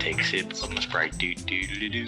take sips on the Sprite. Do do do do.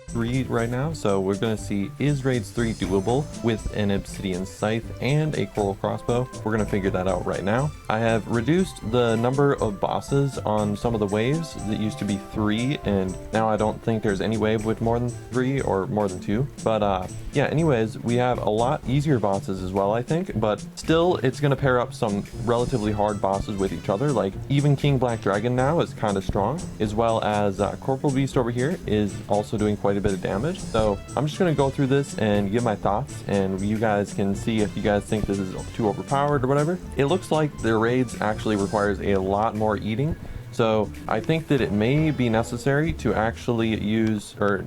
3 right now, so we're gonna see, is Raids 3 doable with an Obsidian Scythe and a Coral Crossbow? We're gonna figure that out right now. I have reduced the number of bosses on some of the waves. That used to be 3, and now I don't think there's any wave with more than 3 or more than 2. But yeah, anyways, we have a lot easier bosses as well, I think, but still it's gonna pair up some relatively hard bosses with each other. Like even King Black Dragon now is kind of strong, as well as Corporal Beast over here is also doing quite a bit of damage. So I'm just going to go through this and give my thoughts, and you guys can see if you guys think this is too overpowered or whatever. It looks like the raids actually requires a lot more eating, so I think that it may be necessary to actually use, or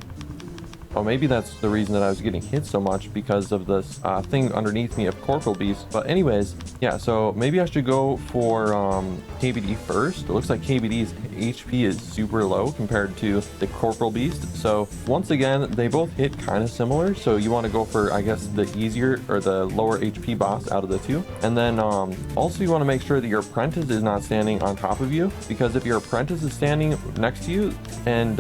oh, maybe that's the reason that I was getting hit so much, because of this thing underneath me of Corporal Beast. But anyways, yeah, so maybe I should go for KBD first. It looks like KBD's HP is super low compared to the Corporal Beast. So once again, they both hit kind of similar. So you want to go for, I guess, the easier or the lower HP boss out of the two. And then also you want to make sure that your apprentice is not standing on top of you, because if your apprentice is standing next to you and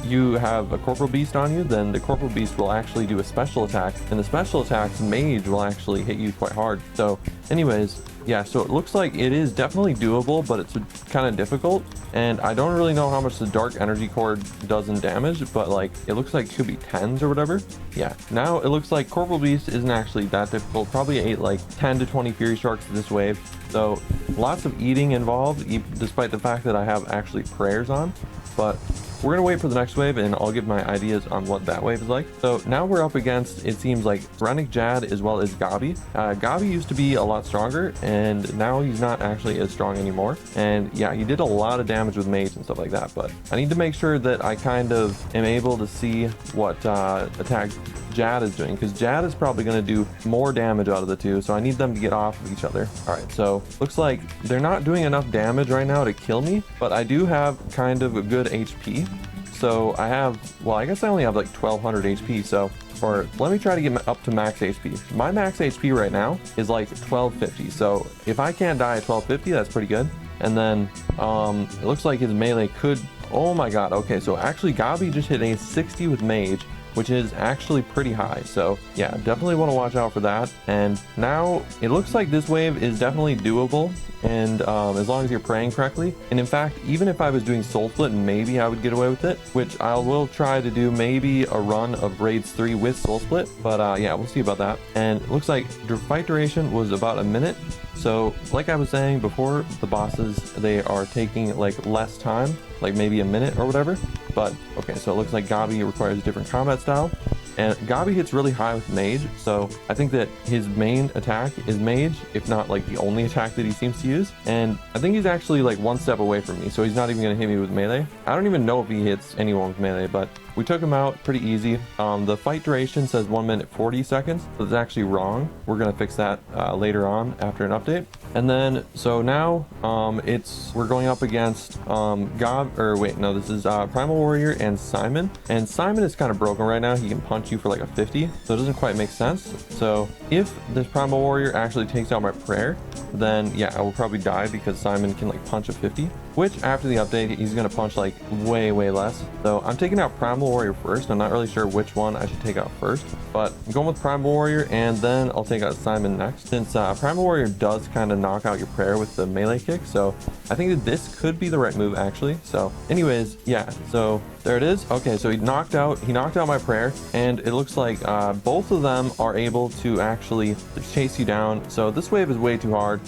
you have a Corporal Beast on you, then the Corporal Beast will actually do a special attack, and the special attack's mage will actually hit you quite hard. So anyways, yeah, so it looks like it is definitely doable, but it's kind of difficult, and I don't really know how much the Dark Energy Core does in damage, but like it looks like it could be 10s or whatever. Yeah, now it looks like Corporal Beast isn't actually that difficult. Probably ate like 10 to 20 Fury Sharks this wave, so lots of eating involved, despite the fact that I have actually prayers on. But we're gonna wait for the next wave, and I'll give my ideas on what that wave is like. So now we're up against, it seems like, Rennick Jad as well as Gabi. Gabi used to be a lot stronger, and now he's not actually as strong anymore. And yeah, he did a lot of damage with mage and stuff like that, but I need to make sure that I kind of am able to see what attack Jad is doing, because Jad is probably going to do more damage out of the two, so I need them to get off of each other. All right, so looks like they're not doing enough damage right now to kill me, but I do have kind of a good HP. So I have, well, I guess I only have like 1200 HP, so, or let me try to get up to max HP. My max HP right now is like 1250, so if I can't die at 1250, that's pretty good. And then it looks like his melee could, oh my god, okay, so actually Gabi just hit a 60 with mage, which is actually pretty high. So yeah, definitely want to watch out for that. And now it looks like this wave is definitely doable, and as long as you're praying correctly. And in fact, even if I was doing Soul Split, maybe I would get away with it, which I will try to do maybe a run of Raids 3 with Soul Split. But yeah, we'll see about that. And it looks like the fight duration was about a minute. So like I was saying before, the bosses, they are taking like less time, like maybe a minute or whatever. But okay, so it looks like Gabi requires a different combat style, and Gabi hits really high with mage, so I think that his main attack is mage, if not like the only attack that he seems to use. And I think he's actually like one step away from me, so he's not even gonna hit me with melee. I don't even know if he hits anyone with melee, but we took him out pretty easy. The fight duration says 1 minute 40 seconds, but it's actually wrong. We're gonna fix that later on after an update. And then so now we're going up against this is Primal Warrior and Simon. And Simon is kind of broken right now. He can punch you for like a 50, so it doesn't quite make sense. So if this Primal Warrior actually takes out my prayer, then yeah, I will probably die, because Simon can like punch a 50, which after the update he's gonna punch like way less. So I'm taking out Primal Warrior first. I'm not really sure which one I should take out first, but I'm going with Primal Warrior, and then I'll take out Simon next, since Primal Warrior does kind of knock out your prayer with the melee kick. So I think that this could be the right move actually. So anyways, yeah, so there it is. Okay, so he knocked out my prayer, and it looks like both of them are able to actually chase you down. So this wave is way too hard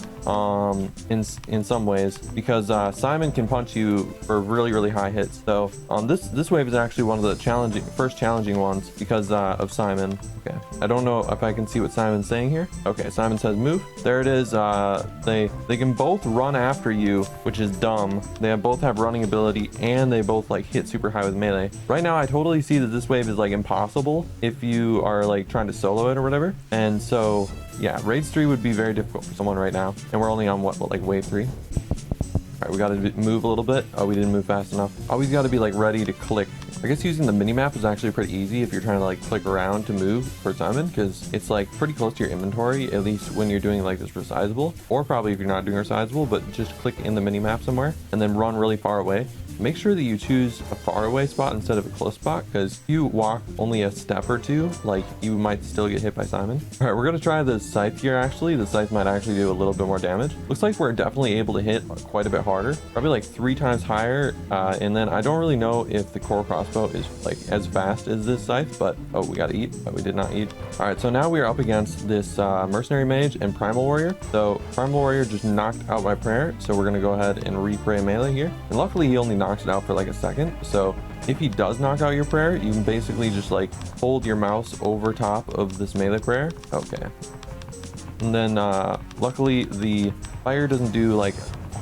in some ways, because Simon can punch you for really high hits. So this wave is actually one of the first challenging ones because of Simon. Okay, I don't know if I can see what Simon's saying here. Okay, Simon says move. There it is. They can both run after you, which is dumb. They both have running ability, and they both like hit super high with melee. Right now I totally see that this wave is like impossible if you are like trying to solo it or whatever. And so yeah, Raids 3 would be very difficult for someone right now, and we're only on what like wave 3. All right, we got to move a little bit. Oh, we didn't move fast enough. Always got to be like ready to click I guess using the mini map is actually pretty easy if you're trying to like click around to move for Simon, because it's like pretty close to your inventory, at least when you're doing like this resizable, or probably if you're not doing resizable, but just click in the mini map somewhere and then run really far away. Make sure that you choose a far away spot instead of a close spot, because if you walk only a step or two, like you might still get hit by Simon. All right, we're gonna try the scythe here. Actually, the scythe might actually do a little bit more damage. Looks like we're definitely able to hit quite a bit harder, probably like 3 times higher. And then I don't really know if the coral crossbow is like as fast as this scythe, but oh, we gotta eat, but we did not eat. All right, so now we are up against this mercenary mage and primal warrior. So primal warrior just knocked out my prayer, so we're gonna go ahead and re-pray melee here. And luckily he only knocks it out for like a second. So if he does knock out your prayer, you can basically just like hold your mouse over top of this melee prayer. Okay. And then luckily the fire doesn't do like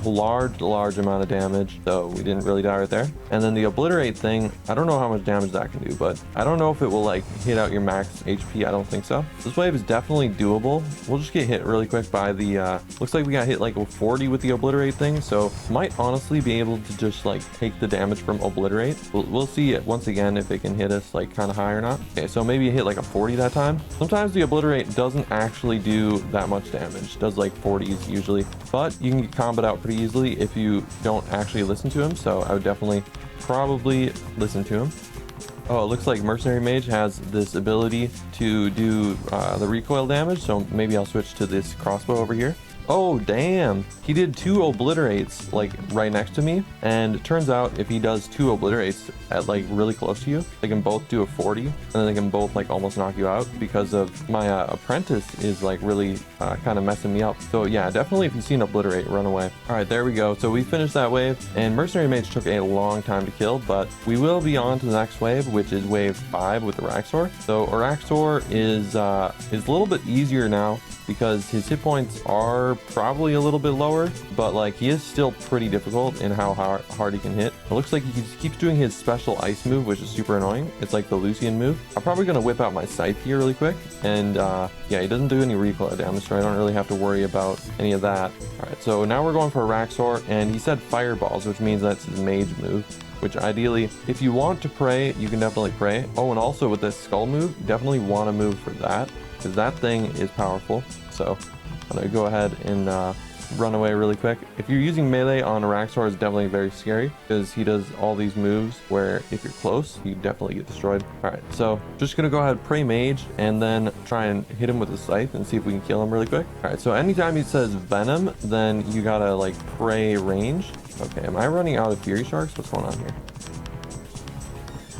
a large amount of damage, so we didn't really die right there. And then the obliterate thing, I don't know how much damage that can do, but I don't know if it will like hit out your max HP. I don't think so. This wave is definitely doable. We'll just get hit really quick by the looks like we got hit like a 40 with the obliterate thing, so might honestly be able to just like take the damage from obliterate. We'll see it once again if it can hit us like kind of high or not. Okay, so maybe it hit like a 40 that time. Sometimes the obliterate doesn't actually do that much damage. It does like 40s usually, but you can get comboed out pretty easily if you don't actually listen to him. So I would definitely probably listen to him. Oh, it looks like mercenary mage has this ability to do the recoil damage, so maybe I'll switch to this crossbow over here. Oh damn, he did 2 obliterates like right next to me, and it turns out if he does 2 obliterates at like really close to you, they can both do a 40, and then they can both like almost knock you out, because of my apprentice is like really kind of messing me up. So yeah, definitely if you see an obliterate, run away. All right, there we go. So we finished that wave, and mercenary mage took a long time to kill, but we will be on to the next wave, which is wave 5 with Araxor. So Araxor is a little bit easier now, because his hit points are probably a little bit lower, but like he is still pretty difficult in how hard he can hit. It looks like he keeps doing his special ice move, which is super annoying. It's like the Lucian move. I'm probably gonna whip out my scythe here really quick, and yeah, he doesn't do any recoil damage, so I don't really have to worry about any of that. All right, so now we're going for Araxor, and he said fireballs, which means that's his mage move, which ideally, if you want to pray, you can definitely pray. Oh, and also with this skull move, you definitely want to move for that, because that thing is powerful. So I'm gonna go ahead and run away really quick. If you're using melee on Araxor, it's definitely very scary, because he does all these moves where if you're close, you definitely get destroyed. All right, so just gonna go ahead and pray mage, and then try and hit him with the scythe and see if we can kill him really quick. All right, so anytime he says venom, then you gotta like pray range. Okay, am I running out of fury sharks? What's going on here?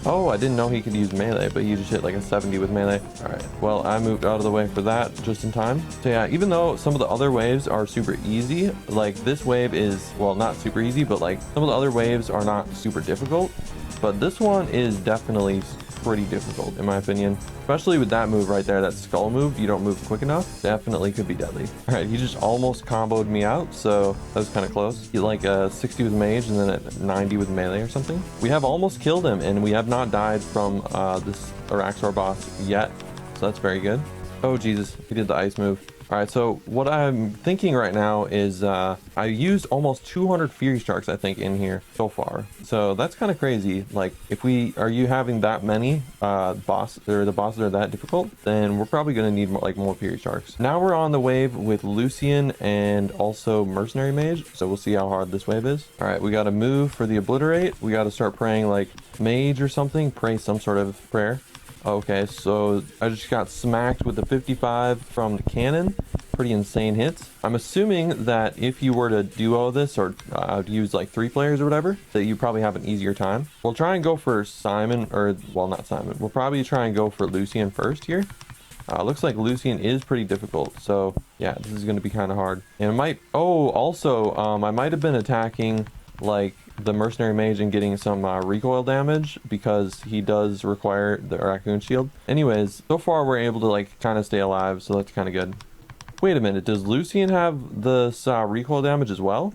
Oh, I didn't know he could use melee, but he just hit like a 70 with melee. All right, well, I moved out of the way for that just in time. So yeah, even though some of the other waves are super easy, like this wave is, well, not super easy, but like some of the other waves are not super difficult, but this one is definitely pretty difficult in my opinion, especially with that move right there, that skull move. You don't move quick enough, definitely could be deadly. All right, he just almost comboed me out, so that was kind of close. He like 60 with mage and then at 90 with melee or something. We have almost killed him, and we have not died from this Araxor boss yet, so that's very good. Oh Jesus, he did the ice move. All right, so what I'm thinking right now is I used almost 200 Fury Sharks, I think, in here so far. So that's kind of crazy. Like, if we are you having that many the bosses are that difficult, then we're probably going to need more Fury Sharks. Now we're on the wave with Lucian and also Mercenary Mage, so we'll see how hard this wave is. All right, we got to move for the Obliterate. We got to start praying like Mage or something, pray some sort of prayer. Okay, so I just got smacked with the 55 from the cannon. Pretty insane hits. I'm assuming that if you were to duo this or use like 3 players or whatever, that you probably have an easier time. We'll try and go for Simon, or well, not Simon. We'll probably try and go for Lucian first here. Looks like Lucian is pretty difficult, so yeah, this is going to be kind of hard. And it might, oh, also, I might have been attacking like the mercenary mage and getting some recoil damage, because he does require the raccoon shield. Anyways, so far we're able to like kind of stay alive, so that's kind of good. Wait a minute, does Lucian have the recoil damage as well?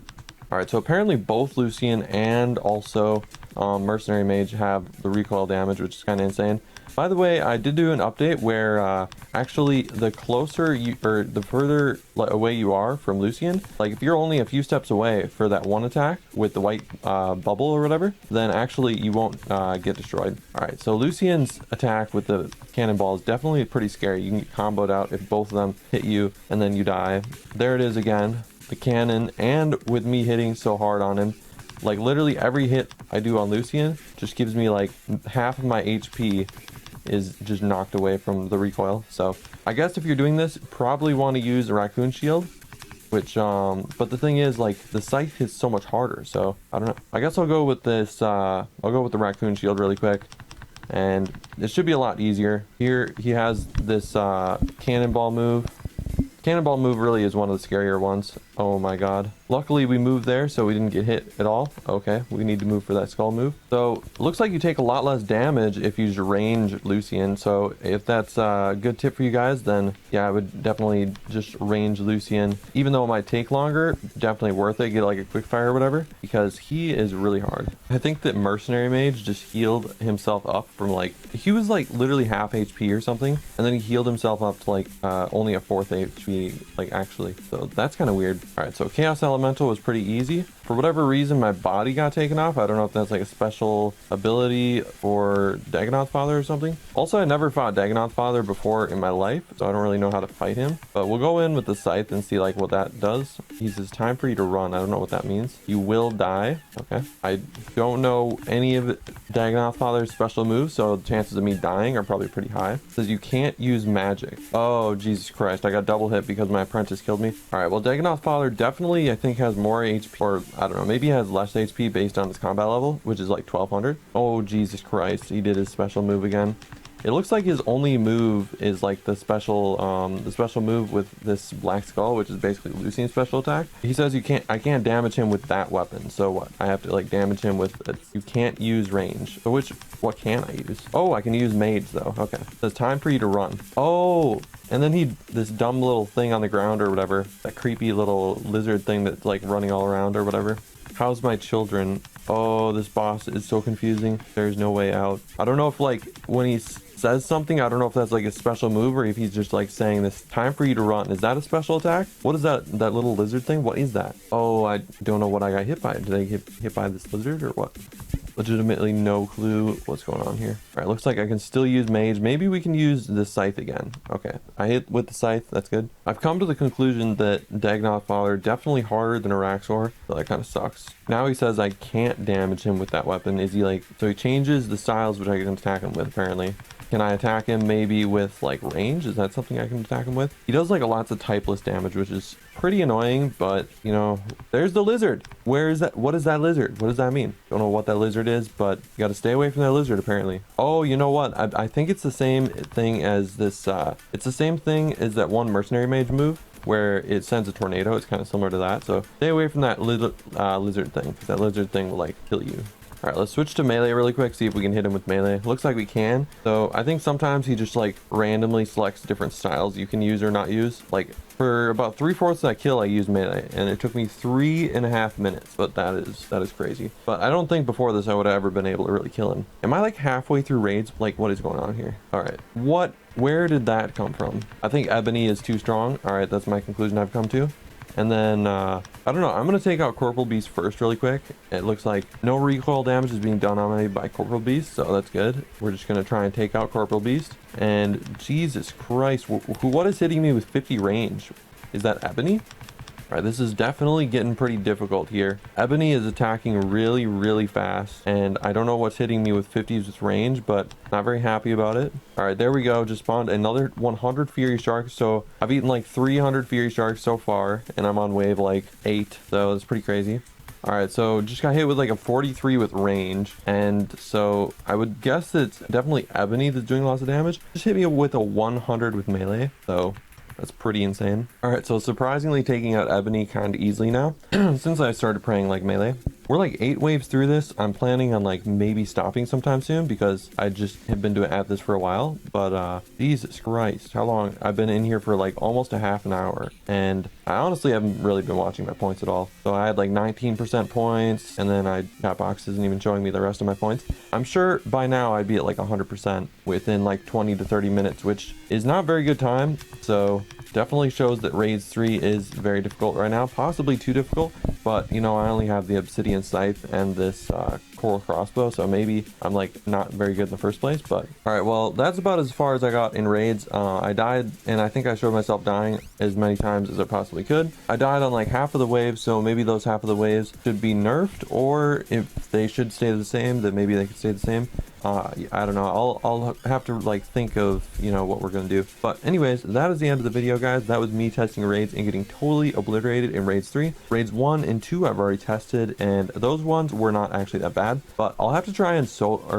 All right, so apparently both Lucian and also Mercenary Mage have the recoil damage, which is kind of insane. By the way, I did do an update where actually the closer you, or the further away you are from Lucian, like if you're only a few steps away for that one attack with the white bubble or whatever, then actually you won't get destroyed. All right, so Lucian's attack with the cannonball is definitely pretty scary. You can get comboed out if both of them hit you and then you die. There it is again, the cannon, and with me hitting so hard on him, like literally every hit I do on Lucian just gives me like half of my HP is just knocked away from the recoil. So I guess if you're doing this, probably want to use a raccoon shield, which but the thing is, like, the scythe hits so much harder, so I don't know. I guess I'll go with this I'll go with the raccoon shield really quick, and it should be a lot easier. Here he has this cannonball move. Cannonball move really is one of the scarier ones. Oh my god. Luckily we moved there, so we didn't get hit at all. Okay, we need to move for that skull move. So it looks like you take a lot less damage if you use range Lucian. So if that's a good tip for you guys, then yeah, I would definitely just range Lucian. Even though it might take longer, definitely worth it. Get like a quick fire or whatever, because he is really hard. I think that Mercenary Mage just healed himself up from like, he was like literally half HP or something, and then he healed himself up to like only a fourth HP, like actually. So that's kind of weird. All right, so Chaos Elemental was pretty easy. For whatever reason, my body got taken off. I don't know if that's like a special ability for Dagonoth Father or something. Also, I never fought Dagonoth Father before in my life, so I don't really know how to fight him. But we'll go in with the Scythe and see like what that does. He says, time for you to run. I don't know what that means. You will die. Okay. I don't know any of Dagonoth Father's special moves, so the chances of me dying are probably pretty high. It says you can't use magic. Oh, Jesus Christ. I got double hit because my apprentice killed me. All right, well, Dagonoth Father definitely, I think, has more HP, or I don't know, maybe he has less HP based on his combat level, which is like 1200. Oh, Jesus Christ. He did his special move again. It looks like his only move is like the special move with this Black Skull, which is basically Lucian's special attack. He says I can't damage him with that weapon. So what? I have to like damage him with you can't use range. So what can I use? Oh, I can use mage though. Okay. It says time for you to run. Oh, and then this dumb little thing on the ground or whatever, that creepy little lizard thing that's like running all around or whatever. How's my children? Oh, this boss is so confusing. There's no way out. I don't know if like when he says something, I don't know if that's like a special move or if he's just like saying this time for you to run. Is that a special attack? What is that little lizard thing? What is that? Oh, I don't know what I got hit by. Did I get hit by this lizard or what? Legitimately no clue what's going on here. All right, looks like I can still use mage. Maybe we can use the scythe again. Okay, I hit with the scythe. That's good. I've come to the conclusion that Dagonoth Father definitely harder than Araxor, so that kind of sucks. Now he says I can't damage him with that weapon. Is he like, so he changes the styles which I can attack him with apparently. Can I attack him maybe with like range? Is that something I can attack him with? He does like lots of typeless damage, which is pretty annoying, but you know, there's the lizard. Where is that? What is that lizard? What does that mean? Don't know what that lizard is, but you got to stay away from that lizard apparently. Oh, you know what? I think it's the same thing as this. It's the same thing as that one Mercenary Mage move where it sends a tornado. It's kind of similar to that. So stay away from that lizard thing, because that lizard thing will like kill you. All right, let's switch to melee really quick, see if we can hit him with melee. Looks like we can. So I think sometimes he just like randomly selects different styles you can use or not use. Like for about 3/4 of that kill, I used melee, and it took me 3.5 minutes, but that is crazy. But I don't think before this I would have ever been able to really kill him. Am I like halfway through raids? Like what is going on here? All right, where did that come from? I think Ebony is too strong. All right, that's my conclusion I've come to. And then, I don't know, I'm going to take out Corporal Beast first really quick. It looks like no recoil damage is being done on me by Corporal Beast, so that's good. We're just going to try and take out Corporal Beast. And Jesus Christ, what is hitting me with 50 range? Is that Ebony? All right, this is definitely getting pretty difficult here. Ebony is attacking really, really fast, and I don't know what's hitting me with 50s with range, but not very happy about it. All right, there we go. Just spawned another 100 Fury Sharks. So I've eaten like 300 Fury Sharks so far, and I'm on wave like 8, so that's pretty crazy. All right, so just got hit with like a 43 with range, and so I would guess that it's definitely Ebony that's doing lots of damage. Just hit me with a 100 with melee, so that's pretty insane. All right, so surprisingly taking out Ebony kind of easily now since I started playing like melee. We're like 8 waves through this. I'm planning on like maybe stopping sometime soon because I just have been doing at this for a while. But Jesus Christ, how long? I've been in here for like almost a half an hour, and I honestly haven't really been watching my points at all. So I had like 19% points, and then that box isn't even showing me the rest of my points. I'm sure by now I'd be at like 100% within like 20 to 30 minutes, which is not very good time. So definitely shows that Raids 3 is very difficult right now, possibly too difficult, but you know, I only have the Obsidian Scythe and this Coral Crossbow, so maybe I'm like not very good in the first place. But all right, well, that's about as far as I got in raids. I died, and I think I showed myself dying as many times as I possibly could. I died on like half of the waves, so maybe those half of the waves should be nerfed, or if they should stay the same, then maybe they could stay the same. I don't know. I'll have to like think of, you know, what we're gonna do. But anyways, that is the end of the video, guys. That was me testing raids and getting totally obliterated in raids 3. Raids 1 and 2 I've already tested, and those ones were not actually that bad. But I'll have to try and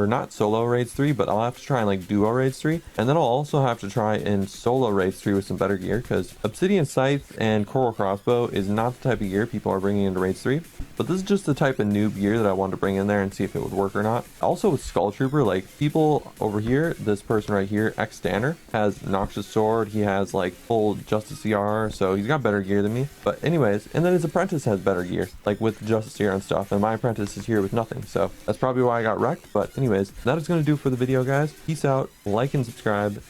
not solo raids 3, but I'll have to try and like duo raids 3, and then I'll also have to try in solo raids 3 with some better gear, because Obsidian Scythe and Coral Crossbow is not the type of gear people are bringing into raids 3. But this is just the type of noob gear that I wanted to bring in there and see if it would work or not. Also with Skull Trooper, like people over here, this person right here, X Danner, has Noxious Sword. He has like full Justice CR, so he's got better gear than me. But anyways, and then his apprentice has better gear, like with Justice CR and stuff, and my apprentice is here with nothing. So that's probably why I got wrecked. But anyways, that is going to do it for the video, guys. Peace out, like and subscribe,